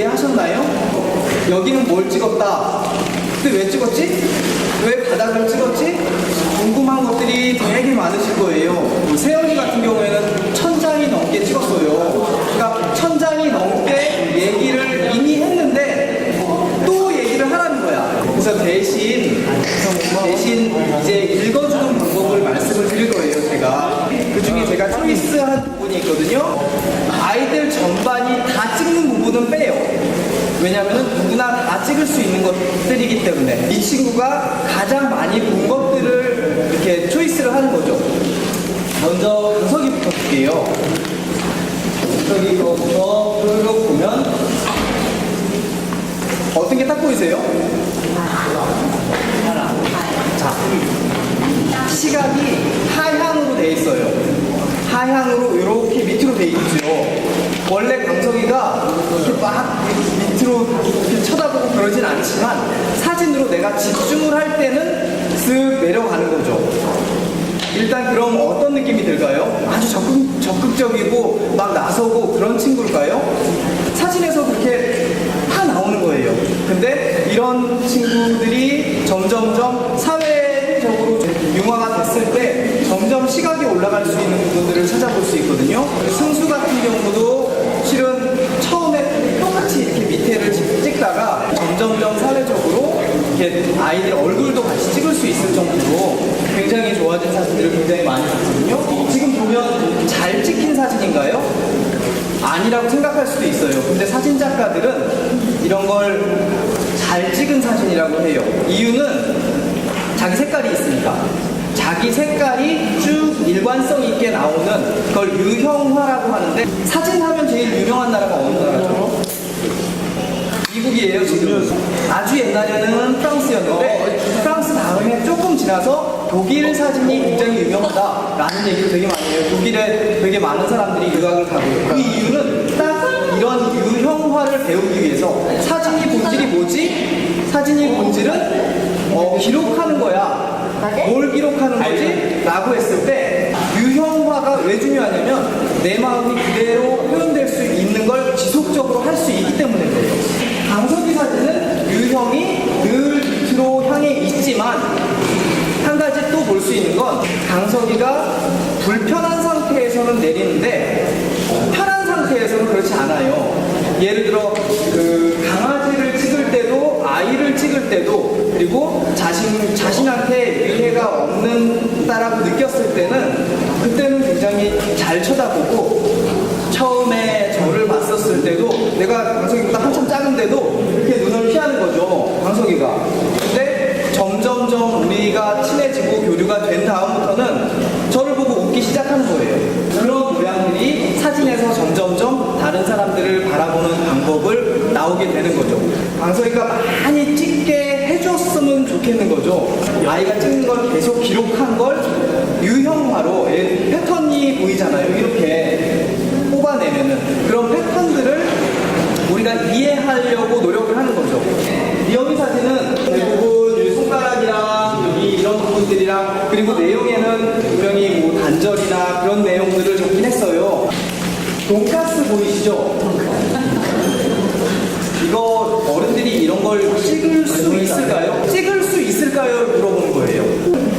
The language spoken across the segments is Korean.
이해하셨나요? 여기는 뭘 찍었다. 근데 왜 찍었지? 왜 바닥을 찍었지? 궁금한 것들이 되게 많으실 거예요. 세연이 같은 경우에는 1000장이 넘게 찍었어요. 그러니까 1000장이 넘게 얘기를 이미 했는데 또 얘기를 하라는 거야. 그래서 대신 이제 읽어주는 방법을 말씀을 드릴 거예요. 제가 그 중에 제가 초이스한 부분이 있거든요. 아이들 전반이 다 찍는 부분은 빼요. 왜냐하면 누구나 다 찍을 수 있는 것들이기 때문에 이 친구가 가장 많이 본 것들을 이렇게 초이스를 하는 거죠. 먼저 강석이부터 볼게요. 강석이부터 쭉 보면 어떤 게 딱 보이세요? 자, 시각이 하향으로 돼 있어요. 하향으로 이렇게 밑으로 돼 있죠. 원래 강석이가 이렇게 막 밑으로 이렇게 쳐다보고 그러진 않지만 사진으로 내가 집중을 할 때는 쓱 내려가는 거죠. 일단 그럼 어떤 느낌이 들까요? 아주 적극적이고 막 나서고 그런 친구일까요? 사진에서 그렇게 다 나오는 거예요. 근데 이런 친구들이 점점점 사회적으로 융화가 됐을 때 점점 시각이 올라갈 수 있는 부분들을 찾아볼 수 있거든요. 승수 같은 경우도 실은 처음에 똑같이 이렇게 밑에를 찍다가 점점점 사회적으로 이렇게 아이들 얼굴도 같이 찍을 수 있을 정도로 굉장히 좋아진 사진들을 굉장히 많이 봤거든요. 지금 보면 잘 찍힌 사진인가요? 아니라고 생각할 수도 있어요. 근데 사진 작가들은 이런 걸 잘 찍은 사진이라고 해요. 이유는 자기 색깔이 있으니까. 자기 색깔이 쭉 일관성 있게 나오는 그걸 유형화라고 하는데, 사진 하면 제일 유명한 나라가 어느 나라죠? 미국이에요. 지금 아주 옛날에는 프랑스였는데 프랑스 다음에 조금 지나서 독일 사진이 굉장히 유명하다라는 얘기를 되게 많이 해요. 독일에 되게 많은 사람들이 유학을 가고요. 그 이유는 딱 이런 유형화를 배우기 위해서. 사진이 본질이 뭐지? 사진의 본질은 기록하는 거야. 뭘 기록하는 거지? 라고 했을 때 유형화가 왜 중요하냐면 내 마음이 그대로 표현될 수 있는 걸 지속적으로 할 수 있기 때문에 그래요. 강석이 사진은 유형이 늘 밑으로 향해 있지만 한 가지 또 볼 수 있는 건 강석이가 불편한 상태에서는 내리는데 편한 상태에서는 그렇지 않아요. 예를 들어 그 강아지를 찍을 때도 아이를 찍을 때도 그리고 자신한테 위해가 없는다라고 느꼈을 때는 그때는 굉장히 잘 쳐다보고 처음에 저를 봤었을 때도 내가 강석이보다 한참 작은데도 이렇게 눈을 피하는 거죠. 강석이가. 근데 점점점 우리가 친해지고 교류가 된 다음부터는 저를 보고 웃기 시작하는 거예요. 그런 모양들이 사진에서 점점점 다른 사람들을 바라보는 방법을 나오게 되는 거죠. 강석이가 많이 찍게 해줬으면 좋겠는 거죠. 아이가 찍는 걸 계속 기록한 걸 유형화로 패턴이 보이잖아요. 이렇게 뽑아내면은 그런 패턴들을 우리가 이해하려고 노력을 하는 거죠. 리어미 사진은 대부분 손가락이랑 여기 이런 부분들이랑 그리고 내용에는 분명히 뭐 단절이나 그런 내용들을 적긴 했어요. 돈가스 보이시죠? 이거 어른들이 이런 걸 찍을 수 있을까요? 찍을 수 있을까요? 물어보는 거예요.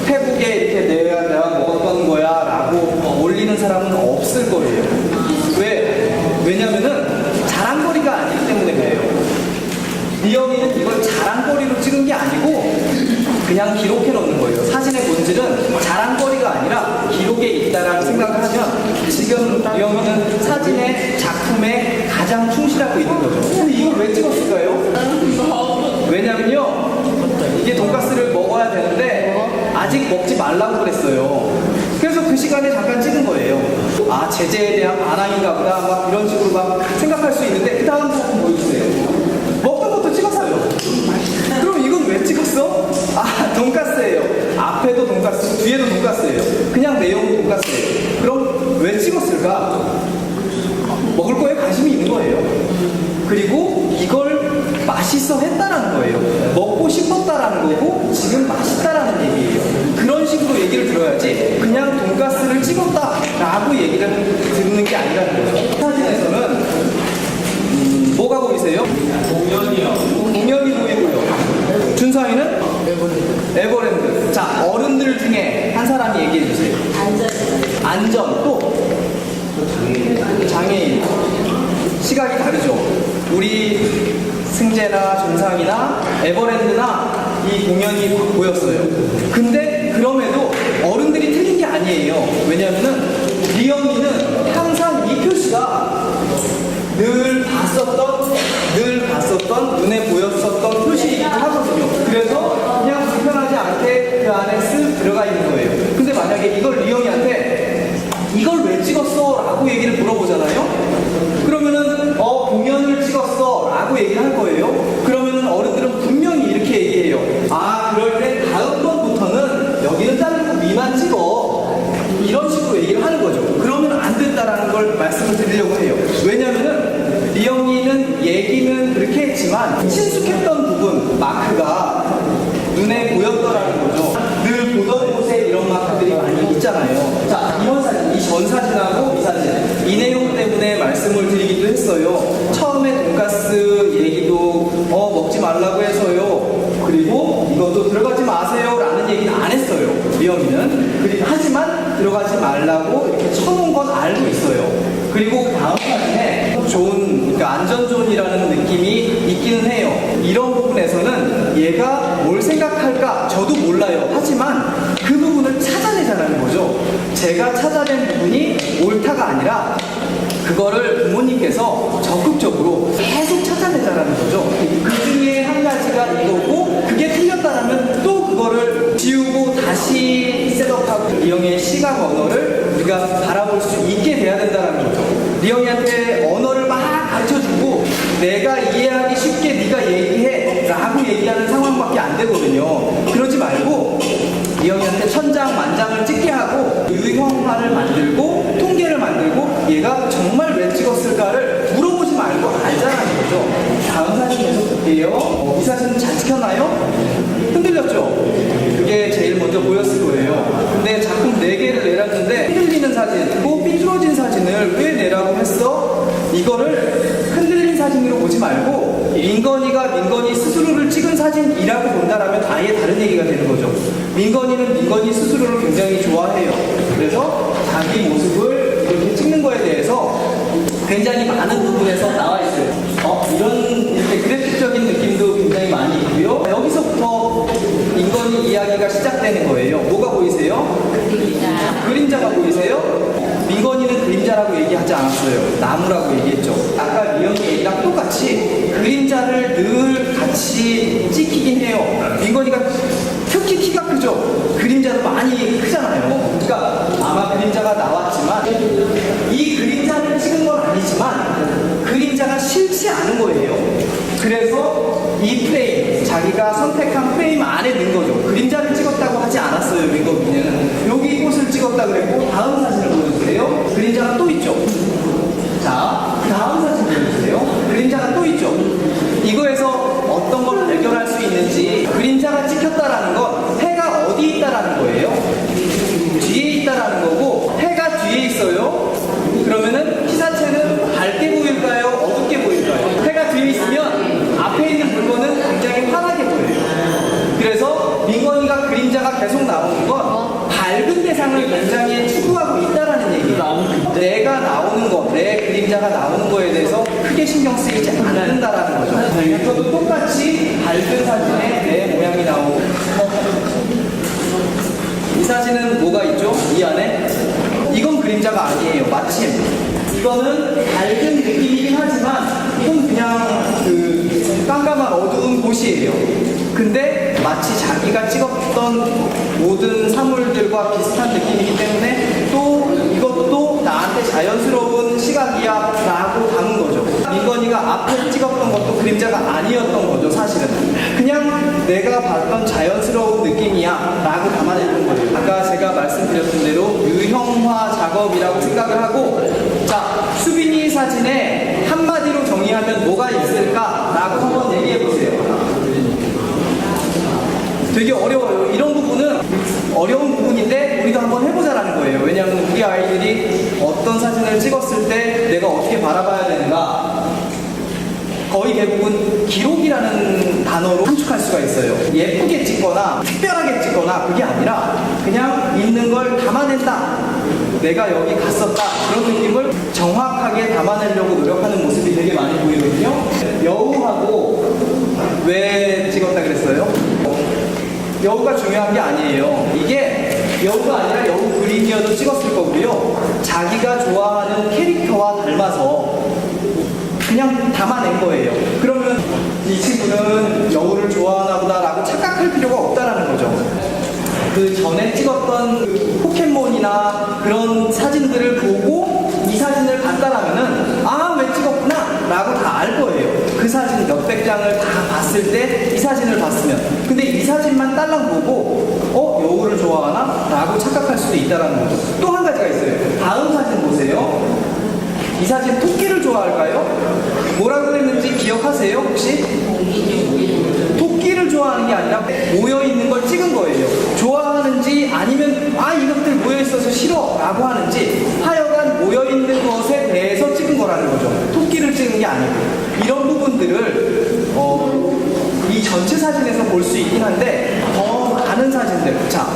페북에 이렇게 내가 먹었던 거야 라고 올리는 사람은 없을 거예요. 왜냐면은 자랑거리가 아니기 때문에 그래요. 리어미는 이걸 자랑거리로 찍은 게 아니고 그냥 기록해 놓는 거예요. 사진의 본질은 자랑거리가 아니라 기록에 있다라고 생각을 하면 지금 리어미는 사진의 작품에 가장 충실하고 있는 거죠. 근데 이걸 왜 찍었을까요? 왜냐면요, 이게 돈가스를 먹어야 되는데 아직 먹지 말라고 그랬어요. 그래서 그 시간에 잠깐 찍은 거예요. 아, 제재에 대한 반항인가 보다 막 이런 식으로 막 생각할 수 있는데 그 다음 부분 보여주세요. 먹던 것도 찍었어요. 그럼 이건 왜 찍었어? 아, 돈가스예요. 앞에도 돈가스, 뒤에도 돈가스예요. 그냥 내용은 돈가스예요. 그럼 왜 찍었을까? 먹을 거에 관심이 있는 거예요. 그리고 이걸 맛있어 했다라는 거예요. 먹고 싶었다라는 거고 지금 맛있다라는 얘기예요. 그런 식으로 얘기를 들어야지 그냥 돈가스를 찍었다라고 얘기를 듣는 게 아니라는 거죠. 사진에서는 뭐가 보이세요? 보이세요? 공연이 보이고요. 준서이는? 에버랜드. 자, 어른들 중에 한 사람이 얘기해 주세요. 안전. 또? 장애인. 시각이 다르죠. 우리 승재나 준상이나 에버랜드나 이 공연이 보였어요. 근데 그럼에도 어른들이 틀린 게 아니에요. 왜냐면은 리영이는 항상 이 표시가 늘 봤었던 눈에 보였었던 표시이기도 하거든요. 그래서 그냥 불편하지 않게 그 안에 쓱 들어가 있는 거예요. 근데 만약에 이걸 리영이한테 이걸 왜 찍었어? 라고 얘기를 물어보잖아요. 그러면은 공연을 찍었어 라고 얘기를 할 거예요. 그러면은 어른들은 분명히 이렇게 얘기해요. 아, 그럴 때 다음번부터는 여기는 자르고 위만 찍어, 이런 식으로 얘기를 하는 거죠. 그러면 안 된다라는 걸 말씀을 드리려고 해요. 왜냐면은 리영이는 얘기는 그렇게 했지만 친숙했던 부분, 마크가 눈에 보였더라는 거죠. 늘 보던 곳에 이런 마크들이 많이 있잖아요. 자, 이번 사진, 이 전 사진하고 이 사진, 이 내용 때문에 말씀을 드리기도 했어요. 처음에 돈가스 얘기도 먹지 말라고 해서요. 그리고 이것도 들어가지 마세요 라는 얘기는 안 했어요, 리영이는. 하지만 들어가지 말라고 이렇게 쳐놓은 건 알고 있어요. 그리고 다음 사진에 그러니까 안전존이라는 느낌이 있기는 해요. 이런 부분에서는 얘가 뭘 생각할까 저도 몰라요. 하지만 그 부분을 찾아내자는 거죠. 제가 찾아낸 부분이 옳다가 아니라 그거를 부모님께서 적극적으로 계속 찾아내자는 거죠. 그 중에 한 가지가 이거고, 그게 틀렸다면 또 그거를 지우고 다시 셋업하고 리영이의 시각 언어를 우리가 바라볼 수 있게 돼야 된다는 거죠. 리영이한테 언어를 막 가르쳐주고 내가 이해하기 쉽게 네가 얘기해 라고 얘기하는 상황밖에 안 되거든요. 그러지 말고 리영이한테 천장만장을 찍게 하고 유형화를 만들고 통계를 만들고 얘가 정말 왜 찍었을까를 물어보지 말고 알자라는 거죠. 다음 사진 계속 볼게요. 이 사진 잘 찍혔나요? 흔들렸죠? 그게 제일 먼저 보였을 거예요. 근데 작품 4개를 내놨는데 흔들리는 사진, 그리고 삐뚤어진 사진을 왜 내라고 했어? 이거를 흔들린 사진으로 보지 말고 민건이 스스로를 찍은 사진이라고 본다라면 아예 다른 얘기가 되는 거죠. 민건이는 민건이 스스로를 굉장히 좋아해요. 그래서 자기 모습을 이렇게 찍는 거에 대해서 굉장히 많은 부분에서 나와 있어요. 이런 이렇게 그래픽적인 느낌도 굉장히 많이 있고요. 여기서부터 민건이 이야기가 시작되는 거예요. 뭐가 보이세요? 그림자가 보이세요? 민건이는 그림자라고 얘기하지 않았어요. 나무라고 얘기했죠. 아까 리영이 얘기랑 똑같이 그림자를 늘 같이 찍히긴 해요. 민건이가 특히 키가 크죠? 그림자도 많이 크잖아요. 그러니까 아마 그림자가 나왔지만 이 그림자를 찍은 건 아니지만 그림자가 싫지 않은 거예요. 그래서 이 프레임, 자기가 선택한 프레임 안에 넣은 거죠. 그림자를 찍었다고 하지 않았어요, 민건이는. 여기 꽃을 찍었다 그랬고, 다음 사진을 보여주세요. 그림자가 또 있죠. 자, 다음 사진 보여주세요. 그림자가 또 있죠. 이거에서 어떤 걸 발견할 수 있는지, 그림자가 찍혔다라는 건 해가 어디 있다라는 거예요. 뒤에 있다라는 거고, 해가 뒤에 있어요. 그러면은 피사체는 밝게 보일까요? 어둡게 보일까요? 해가 뒤에 있으면 앞에 있는 물건은 굉장히 환하게 보여요. 그래서 민건이가 그림자가 계속 나오는 건 밝은 대상을 굉장히 추구하고 있다라는 얘기예요. 내가 나오는 거, 내 그림자가 나오는 거에 대해서 크게 신경 쓰이지 않는다라는 거죠. 이것도 똑같이 밝은 사진에 내 모양이 나오고, 이 사진은 뭐가 있죠? 이 안에? 이건 그림자가 아니에요. 마침 이거는 밝은 느낌이긴 하지만 이건 그냥 그 깜깜한 어두운 곳이에요. 근데 마치 자기가 찍었던 모든 사물들과 비슷한 느낌이기 때문에 또 이것도 나한테 자연스러운 시각이야 라고 담은 거죠. 민건이가 앞에 찍었던 것도 그림자가 아니었던 거죠. 사실은 그냥 내가 봤던 자연스러운 느낌이야 라고 담아내는 거예요. 아까 제가 말씀드렸던 대로 유형화 작업이라고 생각을 하고, 자, 수빈이 사진에 한마디로 정의하면 뭐가 있을까 라고 한번 얘기해 보세요. 되게 어려워요. 이런 부분은 어려운 부분인데 우리가 한번 해보자라는 거예요. 왜냐하면 우리 아이들이 어떤 사진을 찍었을 때 내가 어떻게 바라봐야 되는가, 거의 대부분 기록이라는 단어로 함축할 수가 있어요. 예쁘게 찍거나 특별하게 찍거나 그게 아니라 그냥 있는 걸 담아낸다. 내가 여기 갔었다. 그런 느낌을 정확하게 담아내려고 노력하는 모습이 되게 많이 보이거든요. 여우하고 왜 찍었다 그랬어요? 여우가 중요한 게 아니에요. 이게 여우가 아니라 여우 그림이어도 찍었을 거고요. 자기가 좋아하는 캐릭터와 닮아서 그냥 담아낸 거예요. 그러면 이 친구는 여우를 좋아하나 보다라고 착각할 필요가 없다라는 거죠. 그 전에 찍었던 그 포켓몬이나 그런 사진들을 보고 이 사진을 봤다라면은 아, 왜 찍었구나 라고 다 알 거예요. 그 사진 몇백 장을 다 봤을 때 이 사진을 봤으면. 근데 이 사진만 딸랑 보고 여우를 좋아하나? 라고 착각할 수도 있다는 거죠. 또 한 가지가 있어요. 다음 사진 보세요. 이 사진 토끼를 좋아할까요? 뭐라 그랬는지 기억하세요 혹시? 토끼를 좋아하는 게 아니라 모여있는 걸 찍은 거예요. 좋아하는지 아니면 아, 이것들 모여있어서 싫어 라고 하는지 하여간 모여있는 것에 대해서 찍은 거라는 거죠. 토끼를 찍은 게 아니고. 이런 부분들을 이 전체 사진에서 볼 수 있긴 한데 더 많은 사진들, 자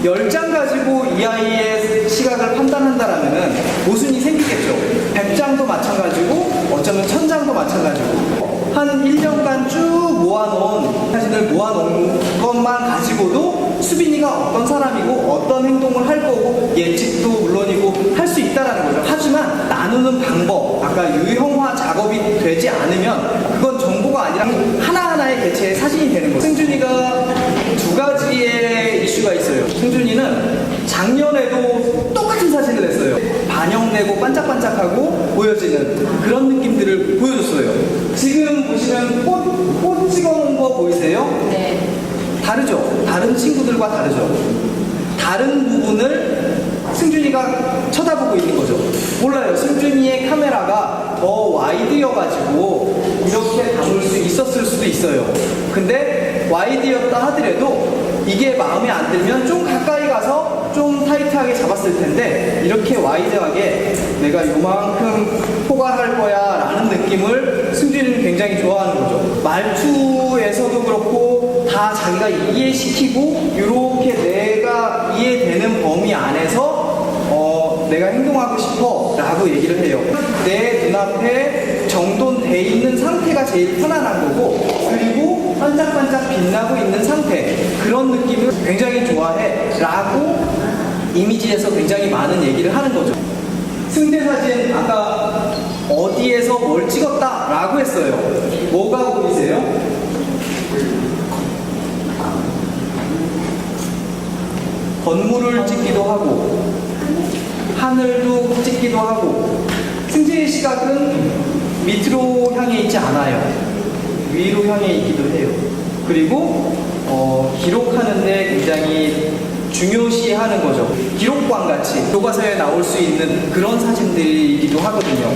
10장 가지고 이 아이의 시각을 판단한다라면은 모순이 생기겠죠. 100장도 마찬가지고 어쩌면 1000장도 마찬가지고 한 1년간 쭉 모아놓은 사진을 모아놓은 것만 가지고도 수빈이가 어떤 사람이고 어떤 행동을 할 거고 예측도 물론이고 할 수 있다라는 거죠. 하지만 나누는 방법, 아까 유형화 작업이 되지 않으면 그건 정보가 아니라 하나하나의 개체의 사진이 되는 거죠. 승준이가 두 가지의 이슈가 있어요. 승준이는 작년에도 똑같은 사진을 냈어요. 반영되고 반짝반짝하고 보여지는 그런 느낌들을 보여줬어요. 지금 보시면 꽃 찍어놓은 거 보이세요? 네. 다르죠? 다른 친구들과 다르죠? 다른 부분을 승준이가 쳐다보고 있는 거죠. 몰라요. 승준이의 카메라가 더 와이드여가지고 이렇게 담을 수 있었을 수도 있어요. 근데 와이드였다 하더라도 이게 마음에 안 들면 좀 가까이 가서 좀 타이트하게 잡았을 텐데 이렇게 와이드하게 내가 요만큼 포괄할 거야 라는 느낌을 승준이는 굉장히 좋아하는 거죠. 말투에서도 그렇고 다 자기가 이해시키고 이렇게 내가 이해되는 범위 안에서 내가 행동하고 싶어 라고 얘기를 해요. 내 눈앞에 정돈돼 있는 상태가 제일 편안한 거고 그리고 반짝반짝 빛나고 있는 상태, 그런 느낌을 굉장히 좋아해 라고 이미지에서 굉장히 많은 얘기를 하는 거죠. 승대 사진 아까 어디에서 뭘 찍었다 라고 했어요. 뭐가 보이세요? 건물을 찍기도 하고 하늘도 찍기도 하고. 승재의 시각은 밑으로 향해 있지 않아요. 위로 향해 있기도 해요. 그리고 기록하는데 굉장히 중요시하는 거죠. 기록관 같이 교과서에 나올 수 있는 그런 사진들이기도 하거든요.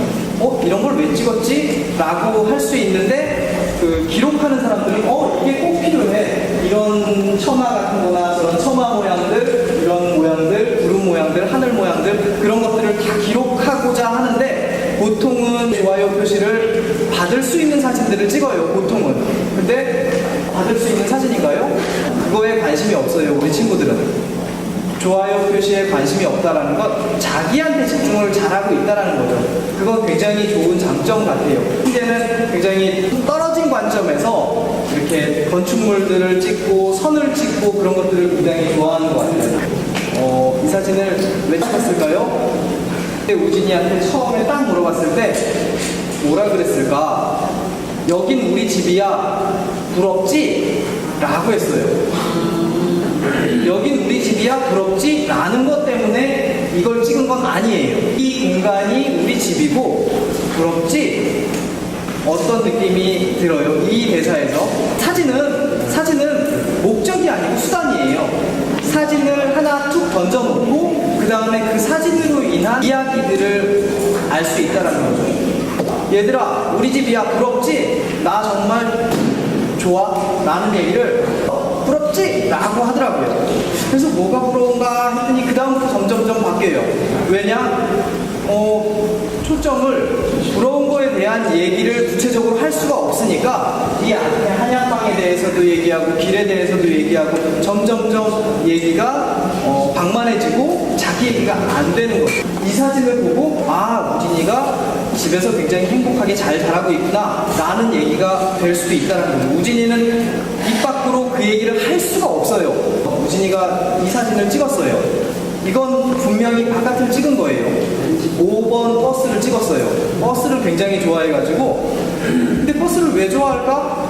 이런 걸 왜 찍었지? 라고 할 수 있는데 그 기록하는 사람들은 이게 꼭 필요해. 이런 처마 같은 거나 그런 처마 모양들, 이런 모양들, 구름 모양들, 하늘 모양들, 그런 것들을 다 기록하고자 하는데 보통은 좋아요 표시를 받을 수 있는 사진들을 찍어요. 보통은. 근데 받을 수 있는 사진인가요? 그거에 관심이 없어요. 우리 친구들은. 좋아요 표시에 관심이 없다라는 건 자기한테 집중을 잘하고 있다라는 거죠. 그건 굉장히 좋은 장점 같아요. 현재는 굉장히 떨어진 관점에서 이렇게 건축물들을 찍고 선을 찍고 그런 것들을 굉장히 좋아하는 것 같아요. 이 사진을 왜 찍었을까요? 우진이한테 처음에 딱 물어봤을 때 뭐라 그랬을까? 여긴 우리 집이야. 부럽지? 라고 했어요. 여긴 우리 집이야 부럽지? 라는 것 때문에 이걸 찍은 건 아니에요. 이 공간이 우리 집이고 부럽지? 어떤 느낌이 들어요? 이 대사에서 사진은 목적이 아니고 수단이에요. 사진을 하나 툭 던져놓고 그 다음에 그 사진으로 인한 이야기들을 알 수 있다는 거죠. 얘들아 우리 집이야 부럽지? 나 정말 좋아? 라는 얘기를 부럽지? 라고 하더라고요. 그래서 뭐가 부러운가 했더니 그 다음부터 점점점 바뀌어요. 왜냐? 초점을 부러운 거에 대한 대한 얘기를 구체적으로 할 수가 없으니까 이 앞에 한약방에 대해서도 얘기하고 길에 대해서도 얘기하고 점점점 얘기가 방만해지고 자기 얘기가 안 되는 거죠. 이 사진을 보고 아, 우진이가 집에서 굉장히 행복하게 잘 자라고 있구나 라는 얘기가 될 수도 있다는 거죠. 우진이는 입 밖으로 그 얘기를 할 수가 없어요. 우진이가 이 사진을 찍었어요. 이건 분명히 바깥을 찍은 거예요. 5번 버스를 찍었어요. 버스를 굉장히 좋아해가지고 근데 버스를 왜 좋아할까?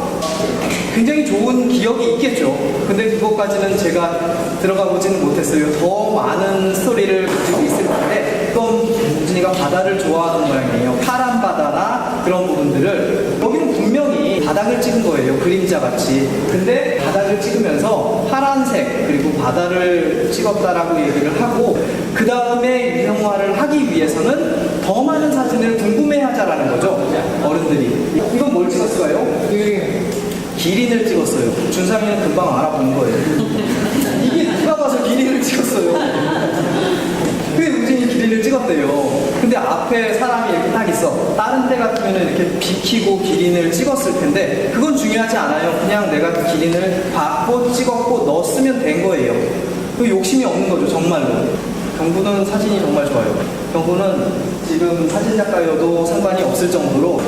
굉장히 좋은 기억이 있겠죠. 근데 그것까지는 제가 들어가 보지는 못했어요. 더 많은 스토리를 가지고 있을 텐데 그건 우진이가 바다를 좋아하는 모양이에요. 파란 바다나 그런 부분들을 여기는 분명히 바닥을 찍은 거예요. 그림자 같이. 근데 바닥을 찍으면서 파란색 그리고 바다를 찍었다라고 얘기를 하고 그 다음에 유형화를 하기 위해서는 더 많은 사진을 궁금해하자라는 거죠. 어른들이. 이건 뭘 찍었을까요? 기린을 찍었어요. 준상이는 금방 알아본 거예요. 이게 누가 봐서 기린을 찍었어요. 왜 우진이 기린을 찍었대요. 근데 앞에 사람이 이렇게 딱 있어. 다른 때 같으면 이렇게 비키고 기린을 찍었을 텐데 그건 중요하지 않아요. 그냥 내가 그 기린을 받고 찍었고 넣었으면 된 거예요. 그 욕심이 없는 거죠. 정말로. 경구는 사진이 정말 좋아요. 경구는 지금 사진작가여도 상관이 없을 정도로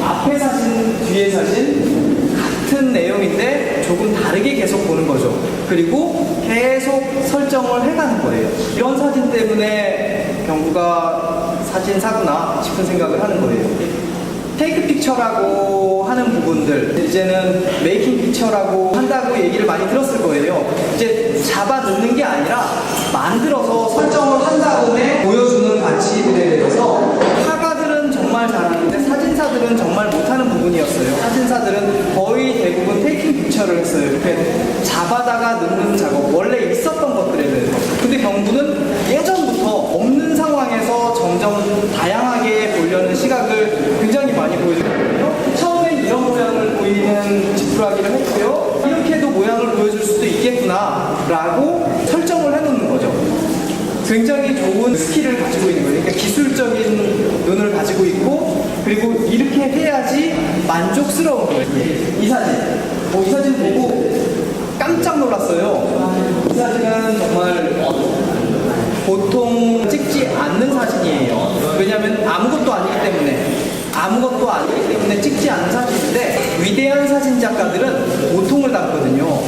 앞에 사진, 뒤에 사진 같은 내용인데 조금 다르게 계속 보는 거죠. 그리고 계속 설정을 해가는 거예요. 이런 사진 때문에 경구가 사진사구나 싶은 생각을 하는 거예요. 테이크 픽처라고 하는 부분들 이제는 메이킹 픽처라고 한다고 얘기를 많이 들었을 거예요. 이제 잡아 넣는 게 아니라 만들어서 설정을 한 다음에 보여주는 가치들에 대해서 화가들은 정말 잘하는데 사진사들은 정말 못하는 부분이었어요. 사진사들은 거의 대부분 테이킹 픽처를 했어요. 이렇게 잡아다가 넣는 작업, 원래 있었던 것들에 대해서. 근데 경구는 예전부터 없는 상황에서 점점 다양하게 보려는 시각을 굉장히 많이 보여주거든요. 처음엔 이런 모양을 보이는 지푸라기를 했고요. 이렇게도 모양을 보여줄 수도 있겠구나 라고 설정을 해놓는 거죠. 굉장히 좋은 스킬을 가지고 있는 거예요. 그러니까 기술적인 눈을 가지고 있고 그리고 이렇게 해야지 만족스러운 거예요. 이 사진. 이 사진 보고 깜짝 놀랐어요. 이 사진은 정말 보통 찍지 않는 사진이에요. 왜냐하면 아무것도 아니기 때문에 찍지 않는 사진인데 위대한 사진작가들은 고통을 담거든요.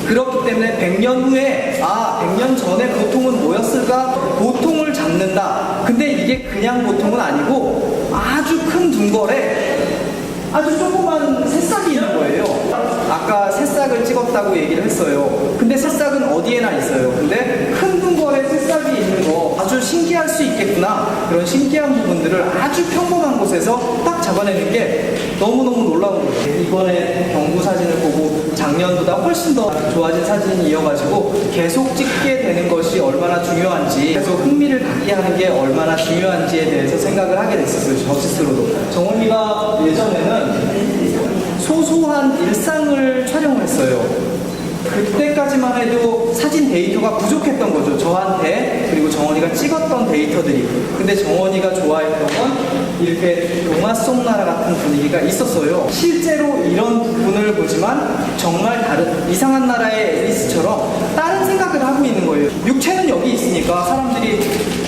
그렇기 때문에 100년 후에 100년 전에 보통은 뭐였을까? 보통을 잡는다. 근데 이게 그냥 보통은 아니고 아주 큰 둥거래 아주 조그만 새싹이 있는 거예요. 아까 새싹을 찍었다고 얘기를 했어요. 근데 새싹은 어디에나 있어요. 근데 큰 둥거에 새싹이 있는 거 아주 신기할 수 있겠구나. 그런 신기한 부분들을 아주 평범한 곳에서 딱 잡아내는 게 너무너무 놀라운 거예요. 이번에 경구 사진을 보고 작년보다 훨씬 더 좋아진 사진이어가지고 계속 찍게 되는 것이 얼마나 중요한지 계속 흥미를 갖게 하는 게 얼마나 중요한지에 대해서 생각을 하게 됐었어요. 저 스스로도. 정원이가 예전에는 소소한 일상을 촬영을 했어요. 그때까지만 해도 사진 데이터가 부족했던 거죠. 저한테 그리고 정원이가 찍었던 데이터들이. 근데 정원이가 좋아했던 건 이렇게 동화 속 나라 같은 분위기가 있었어요. 실제로 이런 부분을 보지만 정말 다른 이상한 나라의 앨리스처럼 다른 생각을 하고 있는 거예요. 육체는 여기 있으니까 사람들이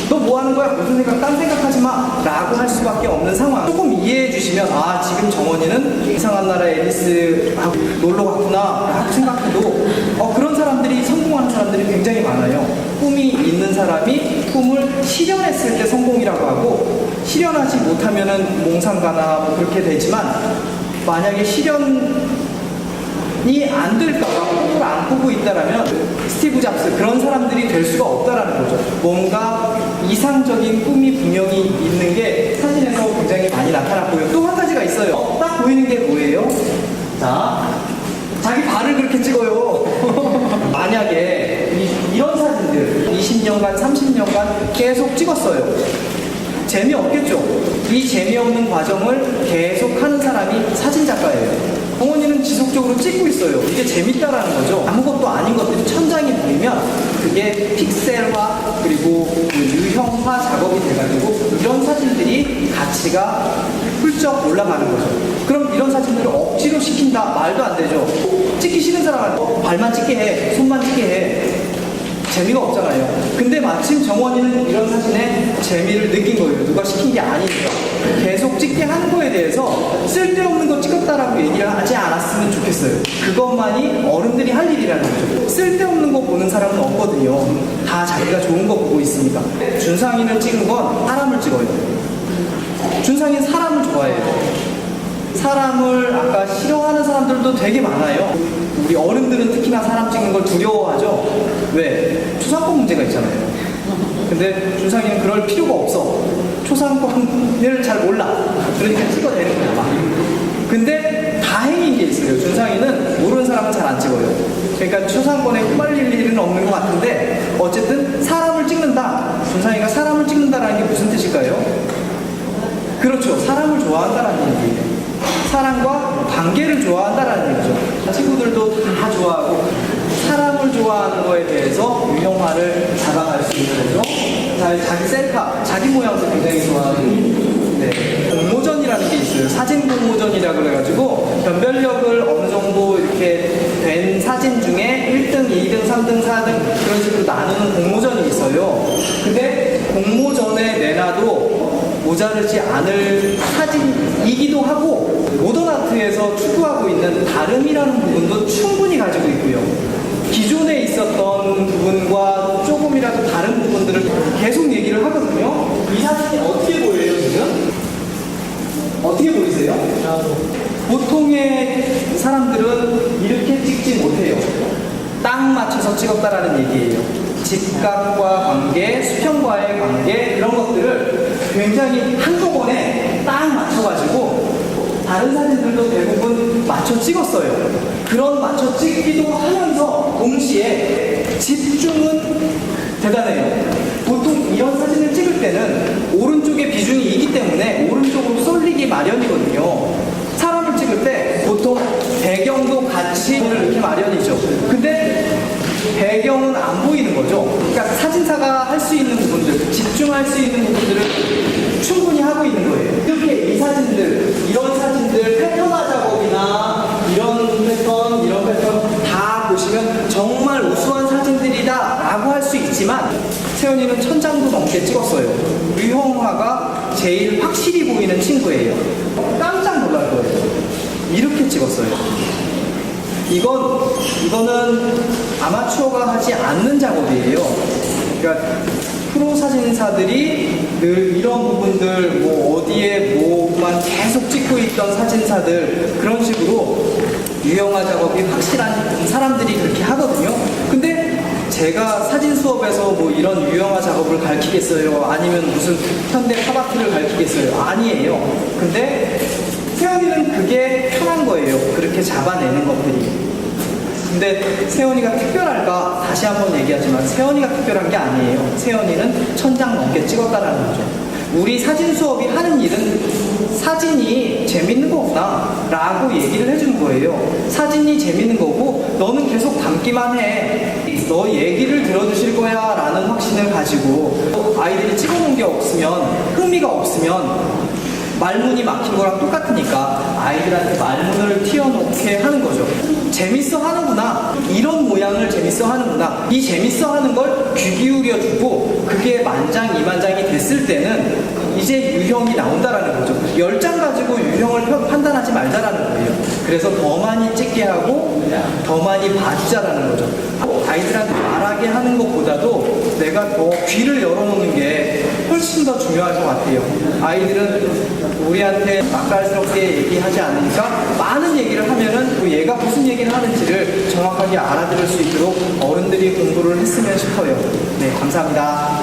너 뭐 하는 거야? 무슨 생각? 딴 생각하지 마! 라고 할 수밖에 없는 상황. 조금 이해해 주시면 지금 정원이는 이상한 나라의 앨리스하고 놀러 갔구나 라고 생각해도 그런 사람들이 성공하는 사람들이 굉장히 많아요. 꿈이 있는 사람이 꿈을 실현했을 때 성공이라고 하고 실현하지 못하면은 몽상가나 뭐 그렇게 되지만 만약에 실현이 안 될까봐 꿈을 안 꾸고 있다라면 스티브 잡스 그런 사람들이 될 수가 없다라는 거죠. 뭔가 이상적인 꿈이 분명히 있는 게 사진에서 굉장히 많이 나타났고요. 또 한 가지가 있어요. 딱 보이는 게 뭐예요? 자, 자기 발을 그렇게 찍어요. 만약에 이런 사진들 20년간 30년간 계속 찍었어요. 재미없겠죠? 이 재미없는 과정을 계속 하는 사람이 사진작가예요. 정원이는 지속적으로 찍고 있어요. 이게 재밌다라는 거죠. 아무것도 아닌 것들이 천장에 보이면 그 이게 픽셀화 그리고 그 유형화 작업이 돼가지고 이런 사진들이 가치가 훌쩍 올라가는 거죠. 그럼 이런 사진들을 억지로 시킨다? 말도 안 되죠. 찍기 싫은 사람은 발만 찍게 해, 손만 찍게 해. 재미가 없잖아요. 근데 마침 정원이는 이런 사진에 재미를 느낀 거예요. 누가 시킨 게 아니니까. 계속 찍게 하는 거에 대해서 쓸데없는 거 찍었다라고 얘기를 하지 않았으면 좋겠어요. 그것만이 어른들이 할 일이라는 거죠. 쓸데없는 거 보는 사람은 없거든요. 다 자기가 좋은 거 보고 있으니까. 준상이는 찍은 건 사람을 찍어요. 준상이는 사람을 좋아해요. 사람을 아까 싫어하는 사람들도 되게 많아요. 우리 어른들은 특히나 사람 찍는 걸 두려워하죠. 왜? 초상권 문제가 있잖아요. 근데 준상이는 그럴 필요가 없어. 초상권을 잘 몰라. 그러니까 찍어내는 거야 막. 근데 다행인 게 있어요. 준상이는 모르는 사람은 잘 안 찍어요. 그러니까 초상권에 휘말릴 일은 없는 것 같은데 어쨌든 사람을 찍는다. 준상이가 사람을 찍는다라는 게 무슨 뜻일까요? 그렇죠. 사람을 좋아한다라는 얘기예요. 사람과 관계를 좋아한다라는 얘기죠. 친구들도 다 좋아하고 사람을 좋아하는 거에 대해서 유형화를 잡아갈 수 있는 거죠. 자기 셀카, 자기 모양도 굉장히 좋아하고 네. 공모전이라는 게 있어요. 사진 공모전이라 그래가지고 변별력을 어느 정도 이렇게 된 사진 중에 1등, 2등, 3등, 4등 그런 식으로 나누는 공모전이 있어요. 근데 공모전에 내놔도 모자르지 않을 사진이기도 하고 모던 아트에서 추구하고 있는 다름이라는 부분도 충분히 가지고 있고요. 기존에 있었던 부분과 조금이라도 다른 부분들을 계속 얘기를 하거든요. 이 사진이 어떻게 보여요, 지금? 어떻게 보이세요? 보통의 사람들은 이렇게 찍지 못해요. 딱 맞춰서 찍었다라는 얘기예요. 직각과 관계, 수평과의 관계 이런 것들을 굉장히 한꺼번에 딱 맞춰가지고 다른 사진들도 대부분 맞춰 찍었어요. 그런 맞춰 찍기도 하면서 동시에 집중은 대단해요. 보통 이런 사진을 찍을 때는 오른쪽에 비중이 있기 때문에 오른쪽으로 쏠리기 마련이거든요. 사람을 찍을 때 보통 배경도 같이 이렇게 마련이죠. 근데 배경은 안 보이는 거죠. 그러니까 사진사가 할 수 있는 부분들, 집중할 수 있는 부분들을 충분히 하고 있는 거예요. 이렇게 이 사진들, 이런 사진들, 패턴화 작업이나 이런 패턴 다 보시면 정말 우수한 사진들이다 라고 할 수 있지만 세연이는 1000장도 넘게 찍었어요. 유형화가 제일 확실히 보이는 친구예요. 깜짝 놀랄 거예요. 이렇게 찍었어요. 이거는 아마추어가 하지 않는 작업이에요. 그러니까 프로 사진사들이 늘 이런 부분들 뭐 어디에 뭐만 계속 찍고 있던 사진사들 그런 식으로 유형화 작업이 확실한 사람들이 그렇게 하거든요. 근데 제가 사진 수업에서 뭐 이런 유형화 작업을 가르치겠어요? 아니면 무슨 현대 팝아트를 가르치겠어요? 아니에요. 근데 세연이는 그게 편한 거예요. 그렇게 잡아내는 것들이. 근데 세연이가 특별할까? 다시 한번 얘기하지만 세연이가 특별한 게 아니에요. 세연이는 1000장 넘게 찍었다라는 거죠. 우리 사진 수업이 하는 일은 사진이 재밌는 거구나 라고 얘기를 해주는 거예요. 사진이 재밌는 거고 너는 계속 담기만 해. 너 얘기를 들어주실 거야 라는 확신을 가지고 아이들이 찍어놓은 게 없으면 흥미가 없으면 말문이 막힌 거랑 똑같으니까 아이들한테 말문을 튀어놓게 하는 거죠. 재밌어 하는구나. 이런 모양을 재밌어 하는구나. 이 재밌어 하는 걸 귀 기울여주고 그게 만장이만장이 됐을 때는 이제 유형이 나온다라는 거죠. 10장 가지고 유형을 판단하지 말자라는 거예요. 그래서 더 많이 찍게 하고 더 많이 봐주자라는 거죠. 아이들한테 말하게 하는 것보다도 내가 더 귀를 열어놓는 게 훨씬 더 중요할 것 같아요. 아이들은 우리한테 맛깔스럽게 얘기하지 않으니까 많은 얘기를 하면은 그 얘가 무슨 얘기를 하는지를 정확하게 알아들을 수 있도록 어른들이 공부를 했으면 싶어요. 네, 감사합니다.